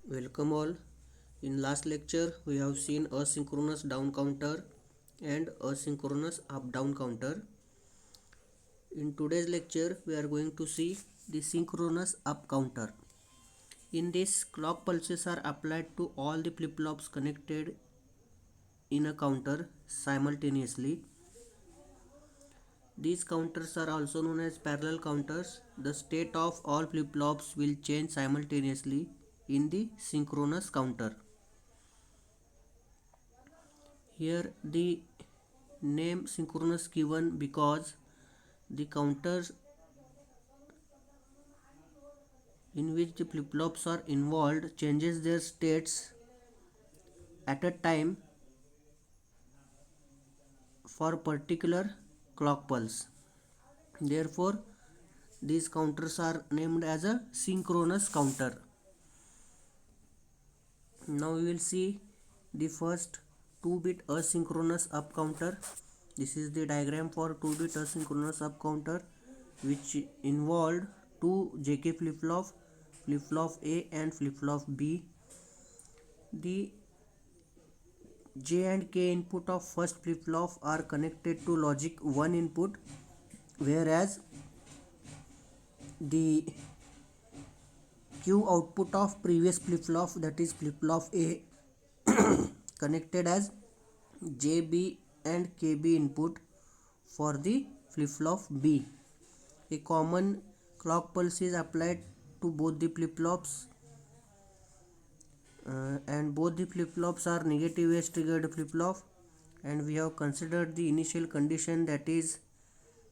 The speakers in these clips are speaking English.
Welcome all. In last lecture we have seen asynchronous down counter and asynchronous up down counter. In today's lecture we are going to see the synchronous up counter. In this, clock pulses are applied to all the flip-flops connected in a counter simultaneously. These counters are also known as parallel counters. The state of all flip-flops will change simultaneously in the synchronous counter. Here the name synchronous given because the counters in which the flip-flops are involved changes their states at a time for particular clock pulse. Therefore, these counters are named as a synchronous counter. Now we will see the first 2-bit asynchronous up counter. This is the diagram for 2-bit asynchronous up counter, which involved two JK flip-flop A and flip-flop B. The J and K input of first flip-flop are connected to logic 1 input, whereas the Q output of previous flip-flop, that is flip-flop A, connected as JB and KB input for the flip-flop B. A common clock pulse is applied to both the flip-flops and both the flip-flops are negative age triggered flip-flop, and we have considered the initial condition, that is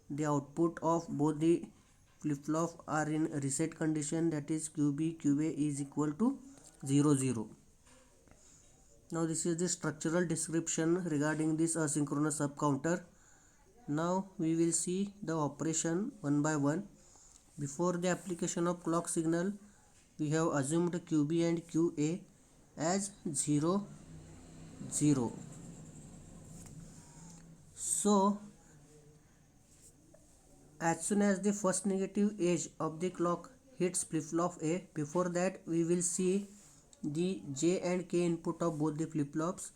the output of both the flip-flop are in reset condition, that is QB QA is equal to 0 0. Now this is the structural description regarding this asynchronous up counter. Now we will see the operation one by one. Before the application of clock signal, we have assumed QB and QA as 0 0. So as soon as the first negative edge of the clock hits flip-flop A, before that we will see the J and K input of both the flip-flops.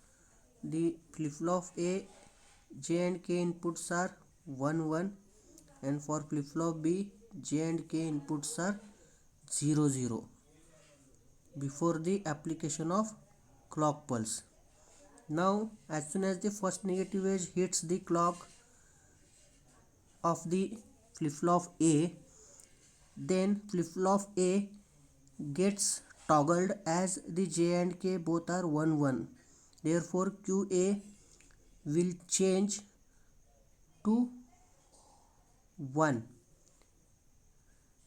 The flip-flop A, J and K inputs are 1 1, and for flip-flop B, J and K inputs are 0 0 before the application of clock pulse. Now as soon as the first negative edge hits the clock of the flip-flop A, then flip-flop A gets toggled as the J and K both are 1 1. Therefore QA will change to 1.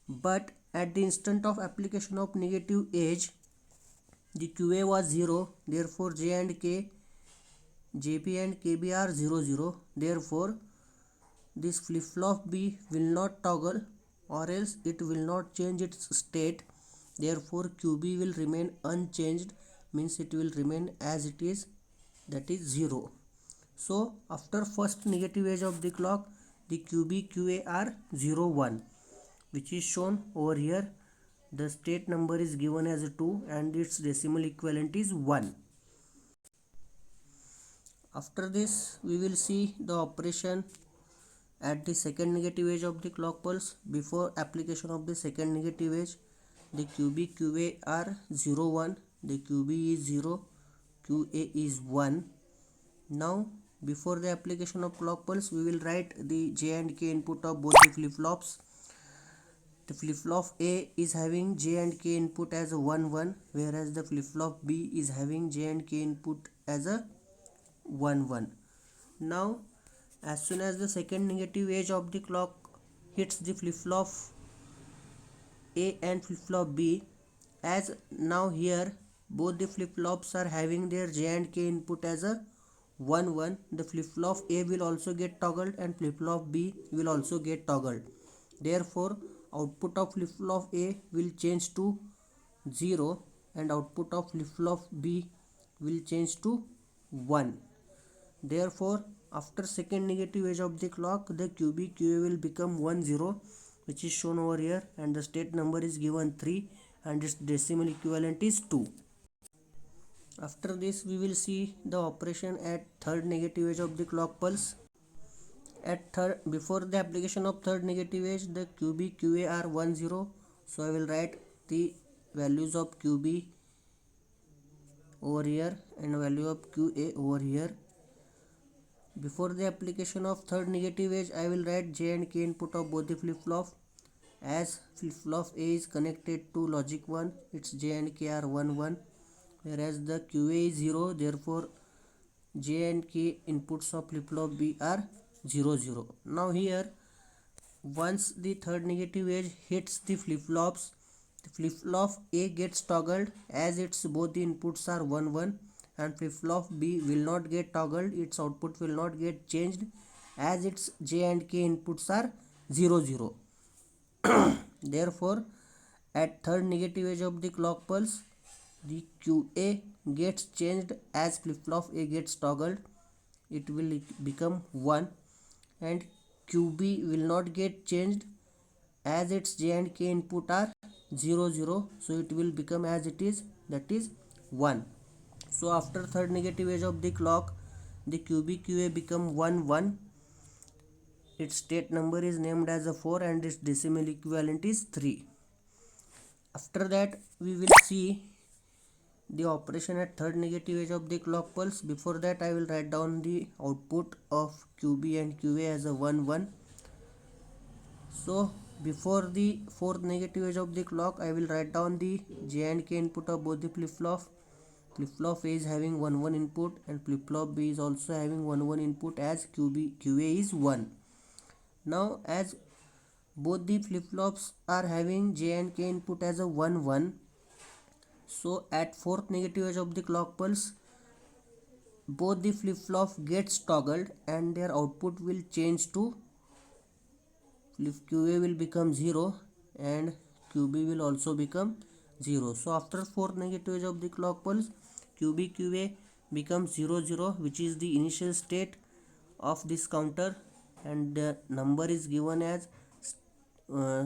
But at the instant of application of negative edge, the QA was 0. Therefore J and K, JB and KB are 0 0. Therefore this flip-flop B will not toggle, or else it will not change its state. Therefore QB will remain unchanged, means it will remain as it is, that is 0. So after first negative edge of the clock, the QB QA are 0 1, which is shown over here. The state number is given as 2 and its decimal equivalent is 1. After this we will see the operation at the second negative edge of the clock pulse. Before application of the second negative edge, the QB QA are 0 1, the QB is 0, QA is 1. Now before the application of clock pulse, we will write the J and K input of both the flip-flops. The flip-flop A is having J and K input as a 1 1, whereas the flip-flop B is having J and K input as a 1 1. Now as soon as the second negative edge of the clock hits the flip-flop A and flip-flop B, as now here both the flip-flops are having their J and K input as a 1 1, the flip-flop A will also get toggled and flip-flop B will also get toggled. Therefore output of flip-flop A will change to 0 and output of flip-flop B will change to 1. Therefore after second negative edge of the clock, the QB QA will become 1 0, which is shown over here, and the state number is given 3, and its decimal equivalent is 2. After this we will see the operation at third negative edge of the clock pulse. At third, before the application of third negative edge, the QB QA are 1 0. So I will write the values of QB over here and value of QA over here. Before the application of third negative edge, I will write J and K input of both the flip-flop. As flip-flop A is connected to logic 1, its J and K are 1 1, whereas the QA is 0, therefore J and K inputs of flip-flop B are 0 0. Now here, once the third negative edge hits the flip-flops, the flip-flop A gets toggled as its both the inputs are 1 1, and flip-flop B will not get toggled, its output will not get changed as its J and K inputs are 0 0. Therefore, at third negative edge of the clock pulse, the QA gets changed as flip-flop A gets toggled. It will become 1, and QB will not get changed as its J and K input are 0 0. So it will become as it is, that is 1. So after third negative edge of the clock, the QB QA become 1 1. Its state number is named as a 4 and its decimal equivalent is 3. After that we will see the operation at third negative edge of the clock pulse. Before that I will write down the output of QB and QA as a 1 1. So before the fourth negative edge of the clock, I will write down the J and K input of both the flip-flop. Flip-flop A is having 1 1 input and flip-flop B is also having 1 1 input as QA is 1. Now as both the flip-flops are having J and K input as a 1 1, so at fourth negative edge of the clock pulse, both the flip-flop gets toggled and their output will change to QA will become 0 and QB will also become 0. So after fourth negative edge of the clock pulse, QB QA becomes 0 0, which is the initial state of this counter, and the number is given as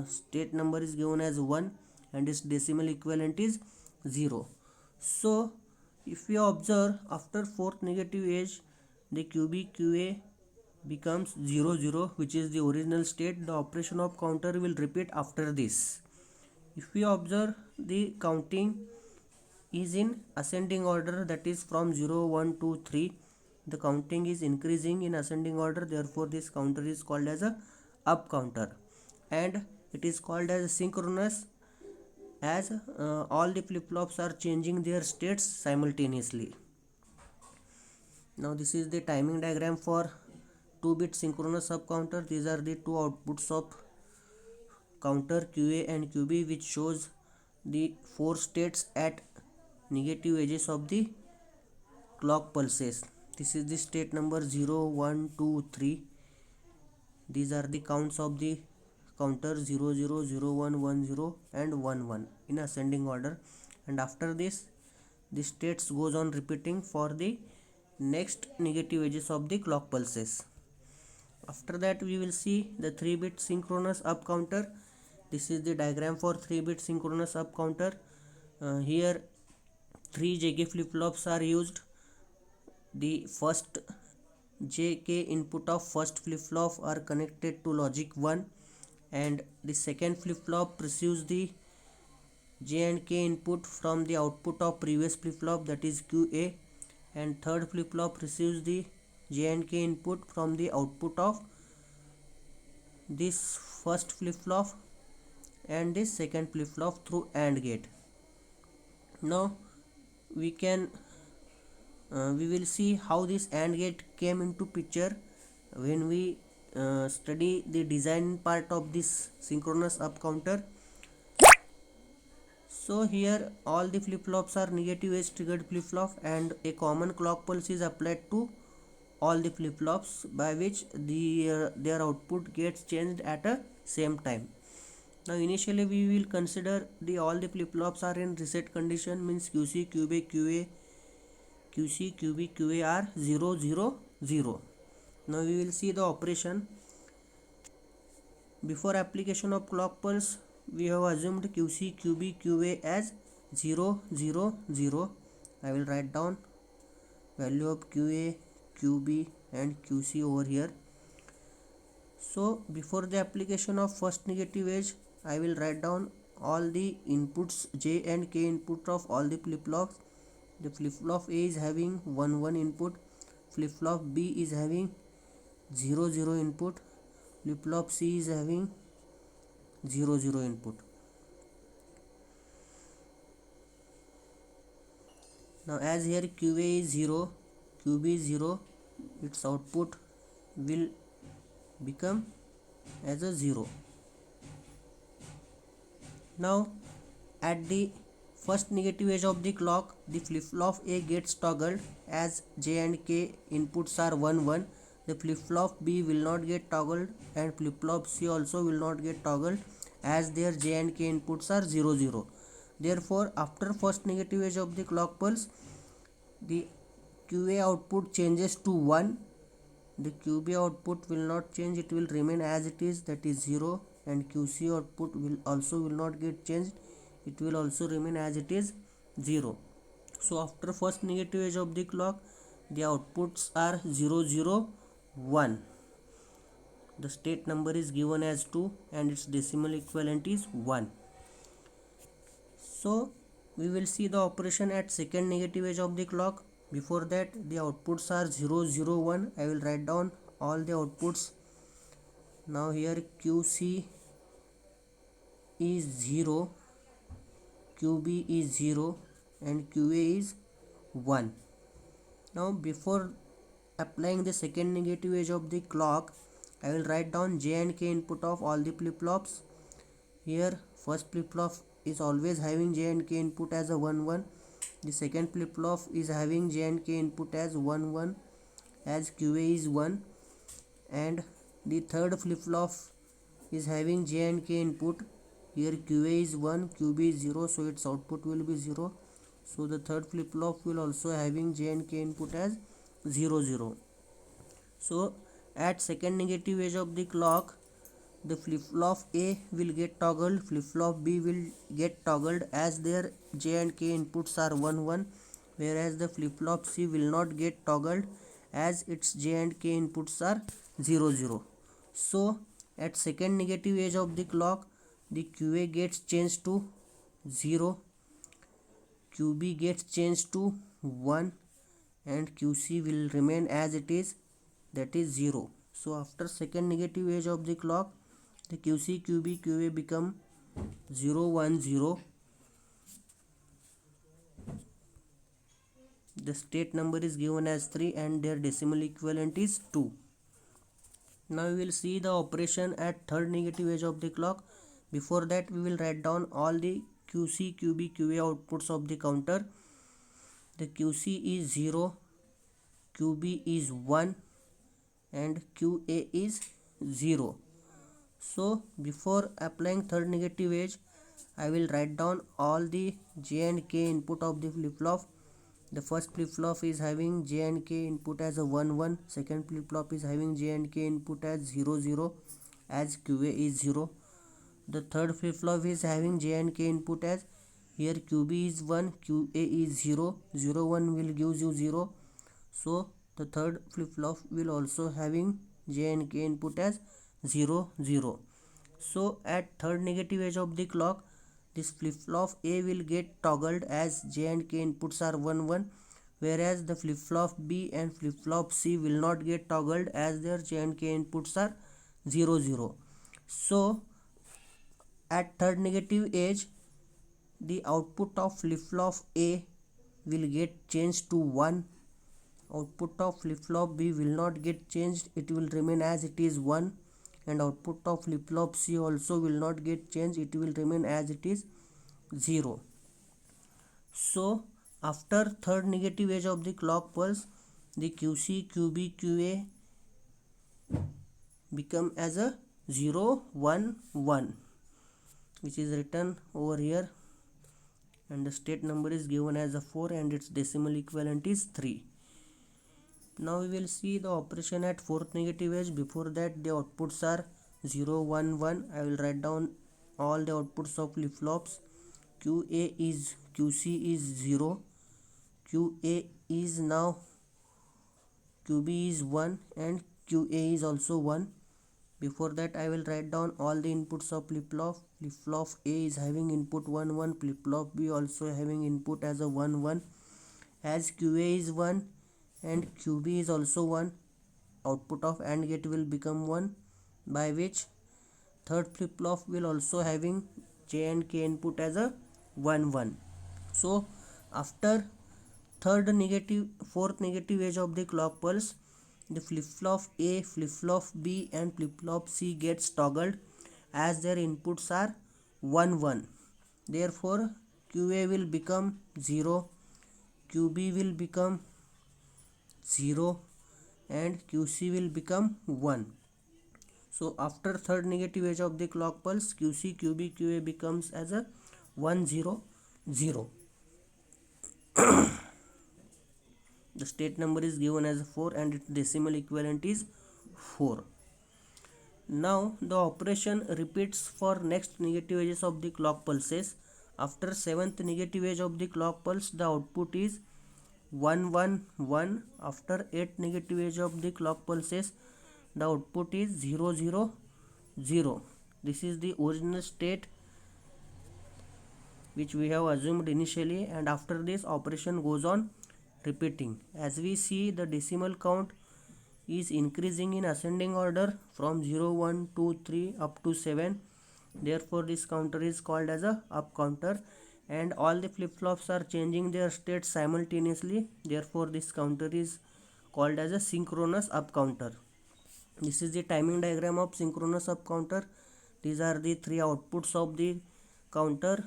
state number is given as 1 and its decimal equivalent is 0. So if we observe, after fourth negative edge, the QB QA becomes 0 0, which is the original state. The operation of counter will repeat after this. If we observe, the counting is in ascending order, that is from 0 1 2 3. The counting is increasing in ascending order, therefore this counter is called as a up counter, and it is called as synchronous as all the flip-flops are changing their states simultaneously. Now this is the timing diagram for 2-bit synchronous up counter. These are the two outputs of counter QA and QB, which shows the 4 states at negative edges of the clock pulses. This is the state number 0 1 2 3. These are the counts of the counter 0 0 0 1 1 0 and 1 1 in ascending order, and after this the states goes on repeating for the next negative edges of the clock pulses. After that we will see the 3-bit synchronous up counter. This is the diagram for 3-bit synchronous up counter. Here 3 JK flip-flops are used. The first JK input of first flip-flop are connected to logic 1, and the second flip-flop receives the J and K input from the output of previous flip-flop, that is QA, and third flip-flop receives the J and K input from the output of this first flip-flop and this second flip-flop through AND gate. Now we will see how this AND gate came into picture when we study the design part of this synchronous up counter. So here all the flip-flops are negative edge triggered flip-flop, and a common clock pulse is applied to all the flip-flops, by which their output gets changed at a same time. Now initially we will consider all the flip-flops are in reset condition, means QC QB QA QC QB QA are 0 0 0. Now we will see the operation. Before application of clock pulse, we have assumed QC, QB, QA as 0 0 0. I will write down value of QA, QB and QC over here. So before the application of first negative edge, I will write down all the inputs J and K input of all the flip-flops. The flip-flop A is having 1 1 input, flip-flop B is having 0 0 input, flip-flop C is having 0 0 input. Now as here QA is 0, QB is 0, its output will become as a 0. Now at the first negative edge of the clock, the flip-flop A gets toggled as J and K inputs are 1 1. The flip-flop B will not get toggled and flip-flop C also will not get toggled as their J and K inputs are 0 0. Therefore, after first negative edge of the clock pulse, the QA output changes to 1. The QB output will not change, it will remain as it is, that is 0, and QC output will not get changed, it will also remain as it is 0. So after first negative edge of the clock, the outputs are 0 0 1. The state number is given as 2 and its decimal equivalent is 1. So we will see the operation at second negative edge of the clock. Before that, the outputs are 0 0 1. I will write down all the outputs. Now here QC is 0, QB is 0 and QA is 1. Now before applying the second negative edge of the clock, I will write down J and K input of all the flip-flops. Here first flip-flop is always having J and K input as a 1 1. The second flip-flop is having J and K input as 1 1 as QA is 1, and the third flip-flop is having J and K input. Here QA is 1, QB is 0, so its output will be 0. So the third flip-flop will also having J and K input as 0 0. So at second negative edge of the clock, the flip-flop A will get toggled, flip-flop B will get toggled as their J and K inputs are 1 1, whereas the flip-flop C will not get toggled as its J and K inputs are 0 0. So at second negative edge of the clock, the QA gets changed to 0, QB gets changed to 1 and QC will remain as it is, that is 0. So after second negative edge of the clock, the QC, QB, QA become 0 1 0. The state number is given as 3 and their decimal equivalent is 2. Now we will see the operation at third negative edge of the clock. Before that, we will write down all the QC, QB, QA outputs of the counter. The QC is 0, QB is 1 and QA is 0. So before applying third negative edge, I will write down all the J and K input of the flip-flop. The first flip-flop is having J and K input as a 1 1. Second flip-flop is having J and K input as 0 0 as QA is 0. The third flip-flop is having J and K input as, here QB is 1, QA is 0, 0 1 will give you 0. So the third flip-flop will also having J and K input as 0 0. So at third negative edge of the clock, this flip-flop A will get toggled as J and K inputs are 1 1, whereas the flip-flop B and flip-flop C will not get toggled as their J and K inputs are 0 0. So at third negative edge, the output of flip-flop A will get changed to 1. Output of flip-flop B will not get changed, it will remain as it is 1, and output of flip-flop C also will not get changed, it will remain as it is 0. So after third negative edge of the clock pulse, the QC, QB, QA become as a 0 1 1, which is written over here, and the state number is given as a 4 and its decimal equivalent is 3. Now we will see the operation at fourth negative edge. Before that, the outputs are 0 1 1. I will write down all the outputs of flip-flops. QC is 0, QA is now QB is 1 and QA is also 1. Before that I will write down all the inputs of flip-flop. Flip-flop A is having input 1 1, flip-flop B also having input as a 1 1. As QA is 1 and QB is also 1, output of AND gate will become 1, by which third flip-flop will also having J and K input as a 1 1. So after fourth negative edge of the clock pulse, the flip-flop A, flip-flop B and flip-flop C gets toggled as their inputs are 1 1. Therefore QA will become 0, QB will become 0 and QC will become 1. So after third negative edge of the clock pulse, QC, QB, QA becomes as a 1 0 0. The state number is given as 4 and its decimal equivalent is 4. Now the operation repeats for next negative edges of the clock pulses. After 7th negative edge of the clock pulse, the output is 1 1 1. After 8th negative edge of the clock pulses, the output is 0 0 0. This is the original state which we have assumed initially, and after this operation goes on repeating. As we see, the decimal count is increasing in ascending order from 0 1 2 3 up to 7. Therefore this counter is called as a up counter, and all the flip-flops are changing their state simultaneously. Therefore this counter is called as a synchronous up counter. This is the timing diagram of synchronous up counter. These are the three outputs of the counter,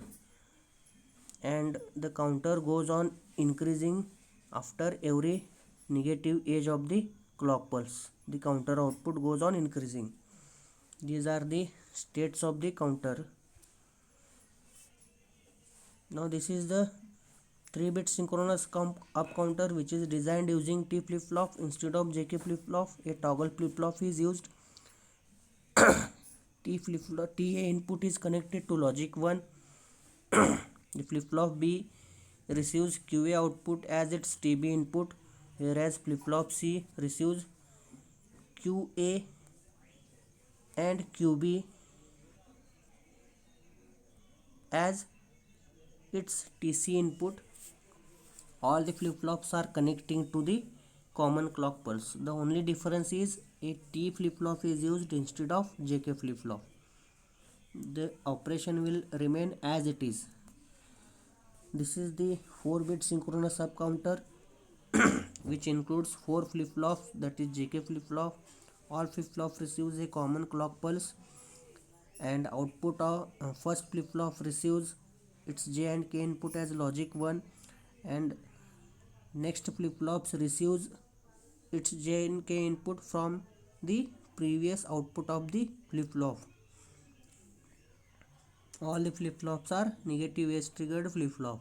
and the counter goes on increasing after every negative edge of the clock pulse. The counter output goes on increasing. These are the states of the counter. Now this is the 3-bit synchronous up counter, which is designed using T flip-flop instead of JK flip-flop. A toggle flip-flop is used. TA input is connected to logic 1. The flip-flop B receives QA output as its TB input, whereas flip-flop C receives QA and QB as its TC input. All the flip-flops are connecting to the common clock pulse. The only difference is a T flip-flop is used instead of JK flip-flop. The operation will remain as it is. This is the 4-bit synchronous up counter which includes 4 flip-flops, that is JK flip-flop. All flip-flop receives a common clock pulse, and output of first flip-flop receives its J and K input as logic 1, and next flip-flops receives its J and K input from the previous output of the flip-flop. All the flip-flops are negative edge triggered flip-flop.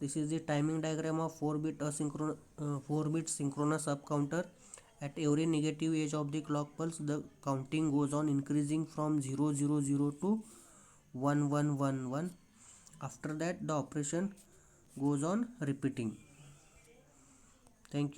This is the timing diagram of 4-bit synchronous up counter. At every negative edge of the clock pulse, the counting goes on increasing from 0 0 0 to 1 1 1 1. After that the operation goes on repeating. Thank you.